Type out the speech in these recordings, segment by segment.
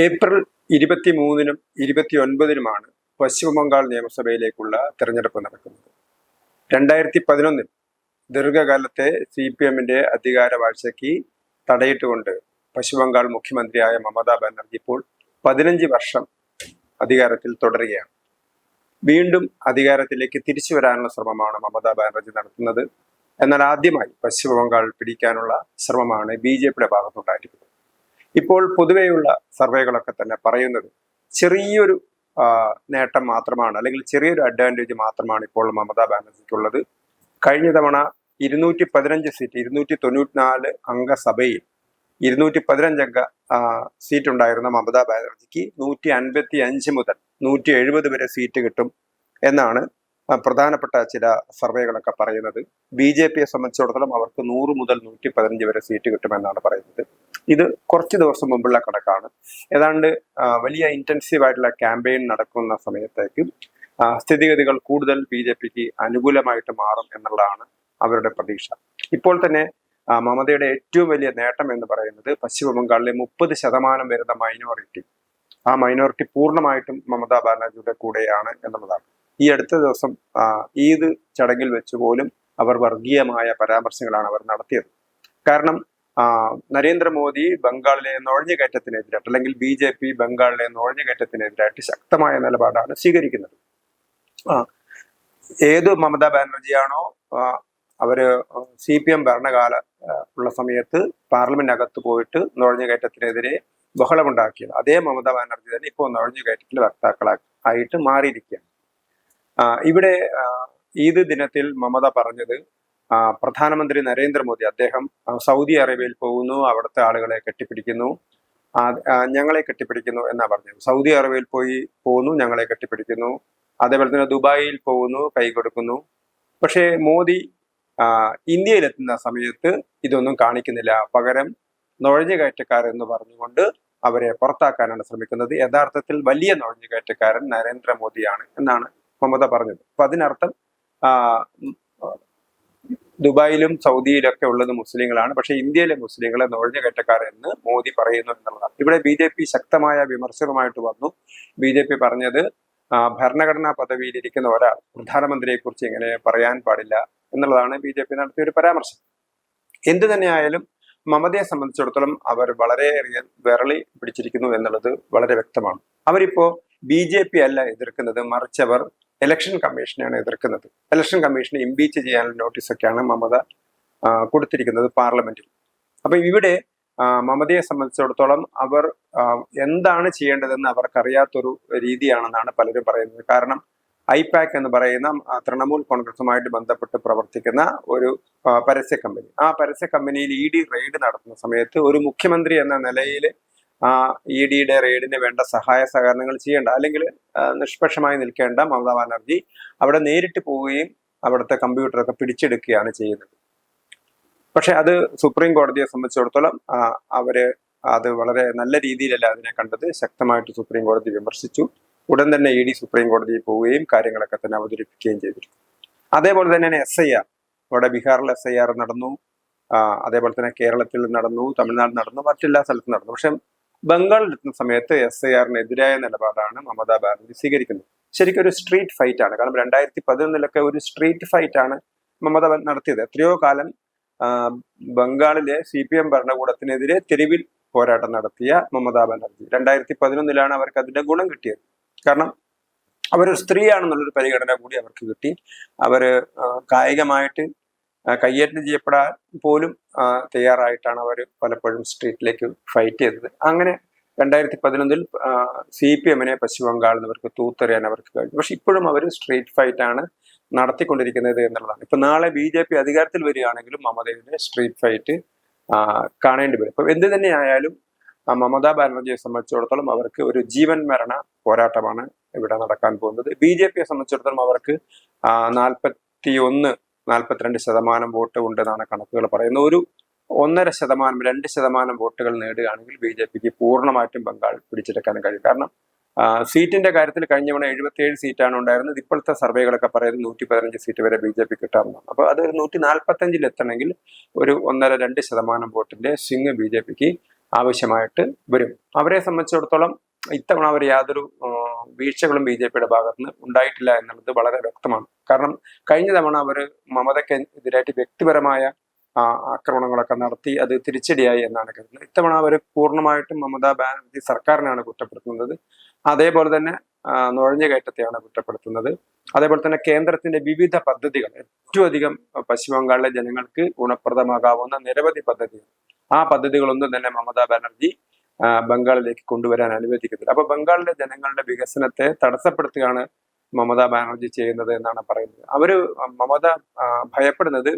April 23-നും 29-നുമാണ് Paschim Bangal നിയമസഭയിലേക്കുള്ള തെരഞ്ഞെടുപ്പ് നടക്കുന്നത്. 2011-ൽ ദീർഘകാലത്തെ CPM-ന്റെ അധികാര വാഴ്ചയ്ക്ക് തടയിട്ടുകൊണ്ട് പശ്ചിമബംഗാൾ മുഖ്യമന്ത്രിയായ മമതാ ബാനർജി ഇപ്പോൾ 15 വർഷം അധികാരത്തിൽ തുടരുകയാണ്. വീണ്ടും അധികാരത്തിലേക്ക് തിരിച്ചു വരാനുള്ള ശ്രമമാണ് മമതാ ബാനർജി നടത്തുന്നത്. എന്നാൽ ആദ്യമായി പശ്ചിമബംഗാൾ പിടിക്കാനുള്ള ശ്രമമാണ് BJPയുടെ ഭാഗത്തുണ്ടായിരിക്കുന്നത്. ഇപ്പോൾ പൊതുവെയുള്ള സർവേകളൊക്കെ തന്നെ പറയുന്നത് ചെറിയൊരു നേട്ടം മാത്രമാണ്, അല്ലെങ്കിൽ ചെറിയൊരു അഡ്വാൻറ്റേജ് മാത്രമാണ് ഇപ്പോൾ മമതാ ബാനർജിക്കുള്ളത്. കഴിഞ്ഞ തവണ 215 സീറ്റ്, 294 അംഗ സഭയിൽ 215 അംഗ സീറ്റ് ഉണ്ടായിരുന്ന മമതാ ബാനർജിക്ക് 155 മുതൽ 170 വരെ സീറ്റ് കിട്ടും എന്നാണ് പ്രധാനപ്പെട്ട ചില സർവേകളൊക്കെ പറയുന്നത്. BJPയെ സംബന്ധിച്ചിടത്തോളം അവർക്ക് 100 മുതൽ 115 വരെ സീറ്റ് കിട്ടുമെന്നാണ് പറയുന്നത്. ഇത് കുറച്ച് ദിവസം മുമ്പുള്ള കണക്കാണ്. ഏതാണ്ട് വലിയ ഇന്റൻസീവ് ആയിട്ടുള്ള ക്യാമ്പയിൻ നടക്കുന്ന സമയത്തേക്ക് സ്ഥിതിഗതികൾ കൂടുതൽ BJPക്ക് അനുകൂലമായിട്ട് മാറും എന്നുള്ളതാണ് അവരുടെ പ്രതീക്ഷ. ഇപ്പോൾ തന്നെ മമതയുടെ ഏറ്റവും വലിയ നേട്ടം എന്ന് പറയുന്നത് പശ്ചിമ ബംഗാളിലെ 30% വരുന്ന മൈനോറിറ്റി, ആ മൈനോറിറ്റി പൂർണ്ണമായിട്ടും മമതാ ബാനർജിയുടെ കൂടെയാണ് എന്നുള്ളതാണ്. ഈ അടുത്ത ദിവസം ഈദ് ചടങ്ങിൽ വെച്ച് പോലും അവർ വർഗീയമായ പരാമർശങ്ങളാണ് അവർ നടത്തിയത്. കാരണം നരേന്ദ്രമോദി ബംഗാളിലെ നുഴഞ്ഞുകയറ്റത്തിനെതിരായിട്ട്, അല്ലെങ്കിൽ BJP ബംഗാളിലെ നുഴഞ്ഞുകയറ്റത്തിനെതിരായിട്ട് ശക്തമായ നിലപാടാണ് സ്വീകരിക്കുന്നത്. ഏത് മമതാ ബാനർജിയാണോ അവര് CPM ഭരണകാല ഉള്ള സമയത്ത് പാർലമെന്റിനകത്ത് പോയിട്ട് നുഴഞ്ഞുകയറ്റത്തിനെതിരെ ബഹളമുണ്ടാക്കിയത്, അതേ മമതാ ബാനർജി തന്നെ ഇപ്പോൾ നുഴഞ്ഞുകയറ്റത്തിലെ വക്താക്കളായിട്ട് മാറിയിരിക്കുകയാണ്. ഇവിടെ ഈദ് ദിനത്തിൽ മമത പറഞ്ഞത് പ്രധാനമന്ത്രി നരേന്ദ്രമോദി അദ്ദേഹം സൗദി അറേബ്യയിൽ പോകുന്നു, അവിടുത്തെ ആളുകളെ കെട്ടിപ്പിടിക്കുന്നു, ഞങ്ങളെ കെട്ടിപ്പിടിക്കുന്നു എന്നാ പറഞ്ഞത്. സൗദി അറേബ്യയിൽ പോകുന്നു, ഞങ്ങളെ കെട്ടിപ്പിടിക്കുന്നു, അതേപോലെ തന്നെ ദുബായിൽ പോകുന്നു, കൈ കൊടുക്കുന്നു. പക്ഷേ മോദി ഇന്ത്യയിലെത്തുന്ന സമയത്ത് ഇതൊന്നും കാണിക്കുന്നില്ല. പകരം നുഴഞ്ഞുകയറ്റക്കാരെന്ന് പറഞ്ഞുകൊണ്ട് അവരെ പുറത്താക്കാനാണ് ശ്രമിക്കുന്നത്. യഥാർത്ഥത്തിൽ വലിയ നുഴഞ്ഞുകയറ്റക്കാരൻ നരേന്ദ്രമോദിയാണ് എന്നാണ് മമത പറഞ്ഞത്. അപ്പൊ അതിനർത്ഥം ദുബായിലും സൗദിയിലൊക്കെ ഉള്ളത് മുസ്ലിങ്ങളാണ്, പക്ഷെ ഇന്ത്യയിലെ മുസ്ലിങ്ങളെ നുഴഞ്ഞുകയറ്റക്കാരെന്ന് മോദി പറയുന്നു എന്നുള്ളതാണ്. ഇവിടെ BJP ശക്തമായ വിമർശനവുമായിട്ട് വന്നു. BJP പറഞ്ഞത് ഭരണഘടനാ പദവിയിലിരിക്കുന്ന ഒരാൾ പ്രധാനമന്ത്രിയെ കുറിച്ച് ഇങ്ങനെ പറയാൻ പാടില്ല എന്നുള്ളതാണ് BJP നടത്തിയ ഒരു പരാമർശം. എന്തു തന്നെയായാലും മമതയെ സംബന്ധിച്ചിടത്തോളം അവർ വളരെയധികം വിരളി പിടിച്ചിരിക്കുന്നു എന്നുള്ളത് വളരെ വ്യക്തമാണ്. അവരിപ്പോ BJP അല്ല എതിർക്കുന്നത്, മറിച്ച് അവർ ഇലക്ഷൻ കമ്മീഷനെയാണ് എതിർക്കുന്നത്. ഇലക്ഷൻ കമ്മീഷനെ ഇംപീച്ച് ചെയ്യാനുള്ള നോട്ടീസൊക്കെയാണ് മമത കൊടുത്തിരിക്കുന്നത് പാർലമെന്റിൽ. അപ്പൊ ഇവിടെ മമതയെ സംബന്ധിച്ചിടത്തോളം അവർ എന്താണ് ചെയ്യേണ്ടതെന്ന് അവർക്കറിയാത്തൊരു രീതിയാണെന്നാണ് പലരും പറയുന്നത്. കാരണം IPAC എന്ന് പറയുന്ന തൃണമൂൽ കോൺഗ്രസുമായിട്ട് ബന്ധപ്പെട്ട് പ്രവർത്തിക്കുന്ന ഒരു പരസ്യ കമ്പനി, ആ പരസ്യ കമ്പനിയിൽ ED റെയ്ഡ് നടത്തുന്ന സമയത്ത് ഒരു മുഖ്യമന്ത്രി എന്ന നിലയിൽ EDയുടെ റെയ്ഡിന് വേണ്ട സഹായ സഹകരണങ്ങൾ ചെയ്യേണ്ട, അല്ലെങ്കിൽ നിഷ്പക്ഷമായി നിൽക്കേണ്ട മമതാ ബാനർജി അവിടെ നേരിട്ട് പോവുകയും അവിടുത്തെ കമ്പ്യൂട്ടറൊക്കെ പിടിച്ചെടുക്കുകയാണ് ചെയ്യുന്നത്. പക്ഷെ അത് സുപ്രീം കോടതിയെ സംബന്ധിച്ചിടത്തോളം അത് വളരെ നല്ല രീതിയിലല്ല അതിനെ കണ്ടത്. ശക്തമായിട്ട് സുപ്രീം കോടതി വിമർശിച്ചു. ഉടൻ തന്നെ ED സുപ്രീം കോടതിയിൽ പോവുകയും കാര്യങ്ങളൊക്കെ തന്നെ അവതരിപ്പിക്കുകയും ചെയ്തിരുന്നു. അതേപോലെ തന്നെയാണ് SIR. അവിടെ ബീഹാറിൽ SIR നടന്നു, അതേപോലെ തന്നെ കേരളത്തിൽ നടന്നു, തമിഴ്നാട് നടന്നു, മറ്റെല്ലാ സ്ഥലത്തും നടന്നു. പക്ഷെ ബംഗാളിലെത്തുന്ന സമയത്ത് SIR-നെതിരായ നിലപാടാണ് മമതാ ബാനർജി സ്വീകരിക്കുന്നത്. ശരിക്കും ഒരു സ്ട്രീറ്റ് ഫൈറ്റ് ആണ്. കാരണം 2011-ലൊക്കെ ഒരു സ്ട്രീറ്റ് ഫൈറ്റ് ആണ് മമത നടത്തിയത്. എത്രയോ കാലം ബംഗാളിലെ CPM ഭരണകൂടത്തിനെതിരെ തെരുവിൽ പോരാട്ടം നടത്തിയ മമതാ ബാനർജി 2011-ലാണ് അവർക്ക് അതിന്റെ ഗുണം കിട്ടിയത്. കാരണം അവരൊരു സ്ത്രീയാണെന്നുള്ളൊരു പരിഗണന കൂടി അവർക്ക് കിട്ടി. അവര് കായികമായിട്ട് കയ്യേറ്റം ചെയ്യപ്പെടാൻ പോലും തയ്യാറായിട്ടാണ് അവർ പലപ്പോഴും സ്ട്രീറ്റിലേക്ക് ഫൈറ്റ് ചെയ്തത്. അങ്ങനെ 2011-ൽ CPM-നെ പശ്ചിമ ബംഗാളിൽ നിന്ന് അവർക്ക് തൂത്തെറിയാൻ അവർക്ക് കഴിഞ്ഞു. പക്ഷെ ഇപ്പോഴും അവർ സ്ട്രീറ്റ് ഫൈറ്റ് ആണ് നടത്തിക്കൊണ്ടിരിക്കുന്നത് എന്നുള്ളതാണ്. ഇപ്പൊ നാളെ BJP അധികാരത്തിൽ വരികയാണെങ്കിലും മമതയുടെ സ്ട്രീറ്റ് ഫൈറ്റ് കാണേണ്ടി വരും. ഇപ്പൊ എന്ത് തന്നെ ആയാലും മമതാ ബാനർജിയെ സംബന്ധിച്ചിടത്തോളം അവർക്ക് ഒരു ജീവൻ മരണ പോരാട്ടമാണ് ഇവിടെ നടക്കാൻ പോകുന്നത്. BJPയെ സംബന്ധിച്ചിടത്തോളം അവർക്ക് 41-42% വോട്ട് ഉണ്ടെന്നാണ് കണക്കുകൾ പറയുന്നത്. ഒരു 1.5%-2% വോട്ടുകൾ നേടുകയാണെങ്കിൽ BJPക്ക് പൂർണ്ണമായിട്ടും ബംഗാൾ പിടിച്ചെടുക്കാൻ കഴിയും. കാരണം സീറ്റിന്റെ കാര്യത്തിൽ കഴിഞ്ഞ തവണ 77 സീറ്റാണ് ഉണ്ടായിരുന്നത്. ഇപ്പോഴത്തെ സർവേകളൊക്കെ പറയുന്നത് 115 സീറ്റ് വരെ BJP കിട്ടാറുണ്ട്. അപ്പൊ അത് 145-ൽ എത്തണമെങ്കിൽ ഒരു 1.5-2% വോട്ടിന്റെ സ്വിങ് BJPക്ക് ആവശ്യമായിട്ട് വരും. അവരെ സംബന്ധിച്ചിടത്തോളം ഇത്തവണ അവർ യാതൊരു വീഴ്ചകളും BJPയുടെ ഭാഗത്ത് നിന്ന് ഉണ്ടായിട്ടില്ല എന്നുള്ളത് വളരെ വ്യക്തമാണ്. കാരണം കഴിഞ്ഞ തവണ അവർ മമതയ്ക്ക് എതിരായിട്ട് വ്യക്തിപരമായ ആക്രമണങ്ങളൊക്കെ നടത്തി, അത് തിരിച്ചടിയായി എന്നാണ് കരുതുന്നത്. ഇത്തവണ അവർ പൂർണ്ണമായിട്ടും മമതാ ബാനർജി സർക്കാരിനാണ് കുറ്റപ്പെടുത്തുന്നത്. അതേപോലെ തന്നെ നുഴഞ്ഞുകയറ്റത്തെയാണ് കുറ്റപ്പെടുത്തുന്നത്. അതേപോലെ തന്നെ കേന്ദ്രത്തിന്റെ വിവിധ പദ്ധതികൾ, ഏറ്റവും അധികം പശ്ചിമ ബംഗാളിലെ ജനങ്ങൾക്ക് ഗുണപ്രദമാകാവുന്ന നിരവധി പദ്ധതികൾ, ആ പദ്ധതികളൊന്നും തന്നെ മമതാ ബാനർജി ബംഗാളിലേക്ക് കൊണ്ടുവരാൻ അനുവദിക്കുന്നില്ല. അപ്പൊ ബംഗാളിലെ ജനങ്ങളുടെ വികസനത്തെ തടസ്സപ്പെടുത്തുകയാണ് മമതാ ബാനർജി ചെയ്യുന്നത് എന്നാണ് പറയുന്നത്. മമത ഭയപ്പെടുന്നത്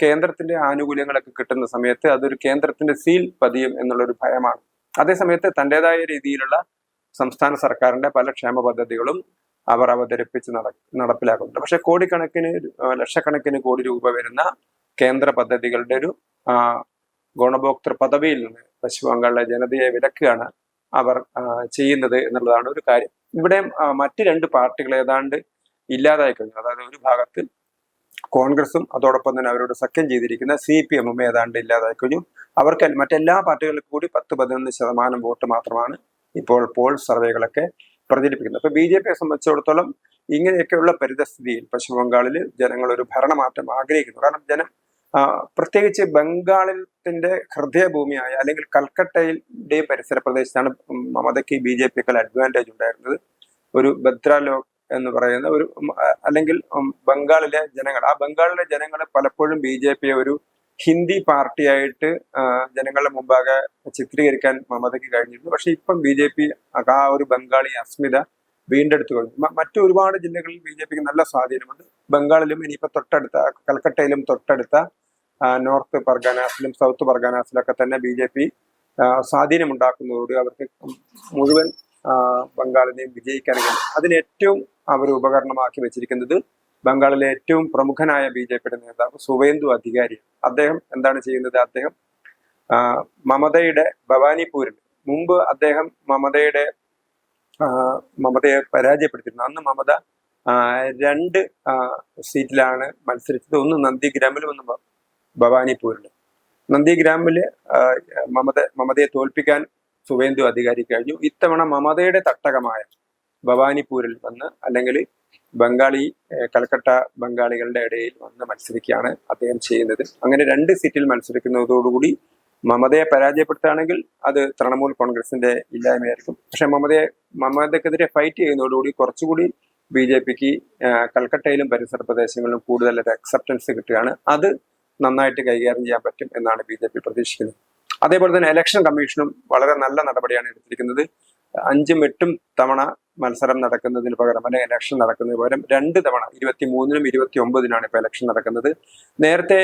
കേന്ദ്രത്തിന്റെ ആനുകൂല്യങ്ങളൊക്കെ കിട്ടുന്ന സമയത്ത് അതൊരു കേന്ദ്രത്തിന്റെ സീൽ പതിയും എന്നുള്ളൊരു ഭയമാണ്. അതേസമയത്ത് തൻ്റെതായ രീതിയിലുള്ള സംസ്ഥാന സർക്കാരിന്റെ പല ക്ഷേമ പദ്ധതികളും അവർ അവതരിപ്പിച്ച് നടപ്പിലാക്കുന്നുണ്ട്. പക്ഷെ ലക്ഷക്കണക്കിന് കോടി രൂപ വരുന്ന കേന്ദ്ര പദ്ധതികളുടെ ഒരു ഗുണഭോക്തൃ പദവിയിൽ നിന്ന് പശ്ചിമ ബംഗാളിലെ ജനതയെ വിലക്കുകയാണ് അവർ ചെയ്യുന്നത് എന്നുള്ളതാണ് ഒരു കാര്യം. ഇവിടെ മറ്റ് രണ്ട് പാർട്ടികൾ ഏതാണ്ട് ഇല്ലാതായി കഴിഞ്ഞു. അതായത് ഒരു ഭാഗത്ത് കോൺഗ്രസും അതോടൊപ്പം തന്നെ അവരോട് സഖ്യം ചെയ്തിരിക്കുന്ന CPM ഏതാണ്ട് ഇല്ലാതായി കഴിഞ്ഞു. അവർക്ക് മറ്റെല്ലാ പാർട്ടികൾക്കും കൂടി 10-11% വോട്ട് മാത്രമാണ് ഇപ്പോൾ പോൾ സർവേകളൊക്കെ പ്രചരിപ്പിക്കുന്നത്. അപ്പൊ BJPയെ സംബന്ധിച്ചിടത്തോളം ഇങ്ങനെയൊക്കെയുള്ള പരിതസ്ഥിതിയിൽ പശ്ചിമ ബംഗാളിൽ ജനങ്ങൾ ഒരു ഭരണമാറ്റം ആഗ്രഹിക്കുന്നു. കാരണം പ്രത്യേകിച്ച് ബംഗാളിന്റെ ഹൃദയഭൂമിയായ അല്ലെങ്കിൽ കൽക്കട്ടയുടെ പരിസര പ്രദേശത്താണ് മമതയ്ക്ക് BJPയേക്കാൾ അഡ്വാൻറ്റേജ് ഉണ്ടായിരുന്നത്. ഒരു ഭദ്രാലോക് എന്ന് പറയുന്ന ഒരു അല്ലെങ്കിൽ ബംഗാളിലെ ജനങ്ങൾ, ആ ബംഗാളിലെ ജനങ്ങൾ പലപ്പോഴും BJPയെ ഒരു ഹിന്ദി പാർട്ടിയായിട്ട് ജനങ്ങളുടെ മുമ്പാകെ ചിത്രീകരിക്കാൻ മമതയ്ക്ക് കഴിഞ്ഞിരുന്നു. പക്ഷെ ഇപ്പം BJP ആ ഒരു ബംഗാളി അസ്മിത വീണ്ടെടുത്തു കഴിഞ്ഞു. മറ്റു ഒരുപാട് ജില്ലകളിൽ BJPക്ക് നല്ല സ്വാധീനമുണ്ട്. ബംഗാളിലും ഇനിയിപ്പോ തൊട്ടടുത്ത കൽക്കട്ടയിലും തൊട്ടടുത്ത നോർത്ത് പർഗാനാസിലും സൗത്ത് പർഗാനാസിലൊക്കെ തന്നെ BJP സ്വാധീനമുണ്ടാക്കുന്നതോടെ അവർക്ക് മുഴുവൻ ബംഗാളിനെയും വിജയിക്കാൻ കഴിയും. അതിന് ഏറ്റവും അവർ ഉപകരണമാക്കി വെച്ചിരിക്കുന്നത് ബംഗാളിലെ ഏറ്റവും പ്രമുഖനായ BJPയുടെ നേതാവ് സുവേന്ദു അധികാരി. അദ്ദേഹം എന്താണ് ചെയ്യുന്നത്? അദ്ദേഹം മമതയുടെ ഭവാനിപൂരിൽ മുമ്പ് അദ്ദേഹം മമതയെ പരാജയപ്പെടുത്തിയിരുന്നു. അന്ന് മമത 2 സീറ്റിലാണ് മത്സരിച്ചത്. ഒന്ന് നന്ദിഗ്രാമിലും ഒന്ന് ഭവാനിപൂരിൽ. നന്ദിഗ്രാമില് മമതയെ തോൽപ്പിക്കാൻ സുവേന്ദു അധികാരി കഴിഞ്ഞു. ഇത്തവണ മമതയുടെ തട്ടകമായ ഭവാനിപൂരിൽ വന്ന് അല്ലെങ്കിൽ കൽക്കട്ട ബംഗാളികളുടെ ഇടയിൽ വന്ന് മത്സരിക്കുകയാണ് അദ്ദേഹം ചെയ്യുന്നത്. അങ്ങനെ 2 സീറ്റിൽ മത്സരിക്കുന്നതോടുകൂടി മമതയെ പരാജയപ്പെടുത്തുകയാണെങ്കിൽ അത് തൃണമൂൽ കോൺഗ്രസിന്റെ ഇല്ലായ്മയായിരിക്കും. പക്ഷെ മമതയ്ക്കെതിരെ ഫൈറ്റ് ചെയ്യുന്നതോടുകൂടി കുറച്ചുകൂടി BJPക്ക് കൽക്കട്ടയിലും പരിസര പ്രദേശങ്ങളിലും കൂടുതൽ ഒരു അക്സെപ്റ്റൻസ് കിട്ടുകയാണ്. അത് നന്നായിട്ട് കൈകാര്യം ചെയ്യാൻ പറ്റും എന്നാണ് BJP പ്രതീക്ഷിക്കുന്നത്. അതേപോലെ തന്നെ ഇലക്ഷൻ കമ്മീഷനും വളരെ നല്ല നടപടിയാണ് എടുത്തിരിക്കുന്നത്. 5ഉം 8ഉം തവണ മത്സരം നടക്കുന്നതിന് പകരം അല്ലെങ്കിൽ ഇലക്ഷൻ നടക്കുന്നതിന് പകരം 2 തവണ 23-നും 29-നാണ് ഇപ്പൊ ഇലക്ഷൻ നടക്കുന്നത്. നേരത്തെ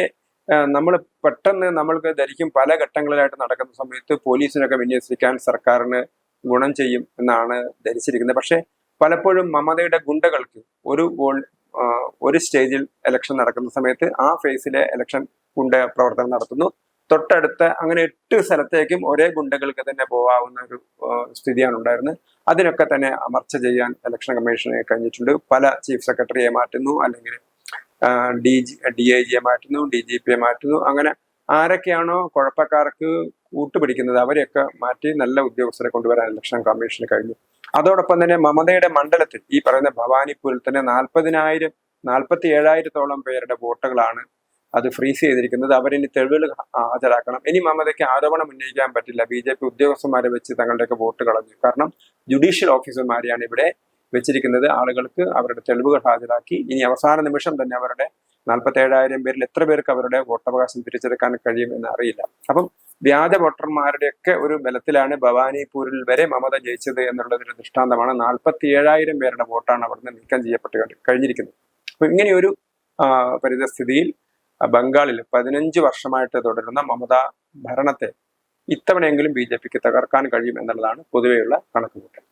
നമ്മൾ പെട്ടെന്ന് നമ്മൾക്ക് ധരിക്കും പല ഘട്ടങ്ങളിലായിട്ട് നടക്കുന്ന സമയത്ത് പോലീസിനൊക്കെ വിന്യസിക്കാൻ സർക്കാരിന് ഗുണം ചെയ്യും എന്നാണ് ധരിച്ചിരിക്കുന്നത്. പക്ഷെ പലപ്പോഴും മമതയുടെ ഗുണ്ടകൾക്ക് ഒരു സ്റ്റേജിൽ ഇലക്ഷൻ നടക്കുന്ന സമയത്ത് ആ ഫേസിലെ ഇലക്ഷൻ ഗുണ്ട പ്രവർത്തനം നടത്തുന്നു. തൊട്ടടുത്ത അങ്ങനെ 8 സ്ഥലത്തേക്കും ഒരേ ഗുണ്ടകൾക്ക് തന്നെ പോകാവുന്ന ഒരു സ്ഥിതിയാണ് ഉണ്ടായിരുന്നത്. അതിനൊക്കെ തന്നെ അമർച്ച ചെയ്യാൻ ഇലക്ഷൻ കമ്മീഷനെ കഴിഞ്ഞിട്ടുണ്ട്. പല ചീഫ് സെക്രട്ടറിയെ മാറ്റുന്നു, അല്ലെങ്കിൽ DIGയെ മാറ്റുന്നു, DGPയെ മാറ്റുന്നു. അങ്ങനെ ആരൊക്കെയാണോ കുഴപ്പക്കാർക്ക് കൂട്ടുപിടിക്കുന്നത് അവരെയൊക്കെ മാറ്റി നല്ല ഉദ്യോഗസ്ഥരെ കൊണ്ടുവരാൻ ഇലക്ഷൻ കമ്മീഷന് കഴിഞ്ഞു. അതോടൊപ്പം തന്നെ മമതയുടെ മണ്ഡലത്തിൽ ഈ പറയുന്ന ഭവാനിപൂരിൽ തന്നെ 47,000-ഓളം പേരുടെ വോട്ടുകളാണ് അത് ഫ്രീസ് ചെയ്തിരിക്കുന്നത്. അവരിനി തെളിവുകൾ ഹാജരാക്കണം. ഇനി മമതയ്ക്ക് ആരോപണം ഉന്നയിക്കാൻ പറ്റില്ല. BJP ഉദ്യോഗസ്ഥന്മാരെ വെച്ച് തങ്ങളുടെയൊക്കെ വോട്ട് കളഞ്ഞു. കാരണം ജുഡീഷ്യൽ ഓഫീസർമാരെയാണ് ഇവിടെ വെച്ചിരിക്കുന്നത്. ആളുകൾക്ക് അവരുടെ തെളിവുകൾ ഹാജരാക്കി ഇനി അവസാന നിമിഷം തന്നെ അവരുടെ 47,000 പേരിൽ എത്ര പേർക്ക് അവരുടെ വോട്ടവകാശം തിരിച്ചെടുക്കാൻ കഴിയും എന്ന് അറിയില്ല. അപ്പം വ്യാജ വോട്ടർമാരുടെയൊക്കെ ഒരു ബലത്തിലാണ് ഭവാനിപൂരിൽ വരെ മമത ജയിച്ചത് എന്നുള്ളതൊരു ദൃഷ്ടാന്തമാണ്. 47,000 പേരുടെ വോട്ടാണ് അവിടുന്ന് നീക്കം ചെയ്യപ്പെട്ട് കഴിഞ്ഞിരിക്കുന്നത്. അപ്പൊ ഇങ്ങനെയൊരു പരിതസ്ഥിതിയിൽ ബംഗാളിൽ 15 വർഷമായിട്ട് തുടരുന്ന മമതാ ഭരണത്തെ ഇത്തവണയെങ്കിലും BJPക്ക് തകർക്കാൻ കഴിയും എന്നുള്ളതാണ് പൊതുവെയുള്ള കണക്കുകൂട്ടൽ.